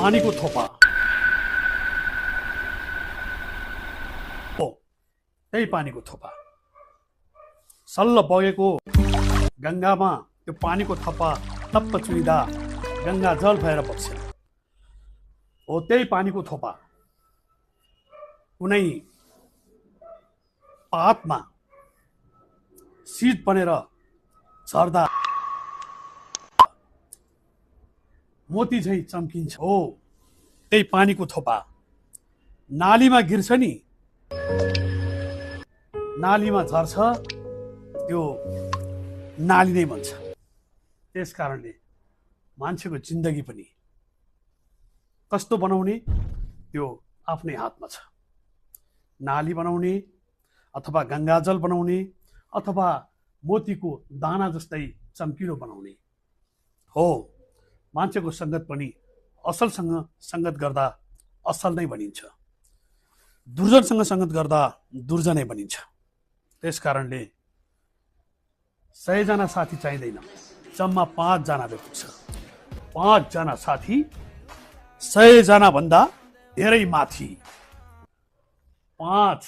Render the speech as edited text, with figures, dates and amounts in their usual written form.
पानीको थोपा हो, त्यही पानीको थोपा। सल्ल बगेको गङ्गामा त्यो पानीको थोपा टप्प चुइदा गङ्गा जल भएर बग्छ। हो त्यही पानीको थोपा कुनै पातमा शीत बनेर झर्दा मोती झैँ चम्किन्छ। हो त्यही पानीको थोपा नालीमा गिर्छ नि, नालीमा झर्छ, त्यो नाली नै बन्छ। त्यस कारणले मान्छेको जिन्दगी पनि कस्तो बनाउने त्यो आफ्नै हातमा छ। नाली बनाउने अथवा गङ्गाजल बनाउने अथवा मोतीको दाना जस्तै चम्किलो बनाउने हो। मान्छेको सङ्गत पनि असलसँग सङ्गत गर्दा असल नै बनिन्छ, दुर्जनसँग सङ्गत गर्दा दुर्जनै बनिन्छ। त्यस कारणले 100 जना साथी चाहिँदैन, जम्मा 5 जनाले पुग्छ। 5 जना साथी 100 जना भन्दा धेरै माथि। 5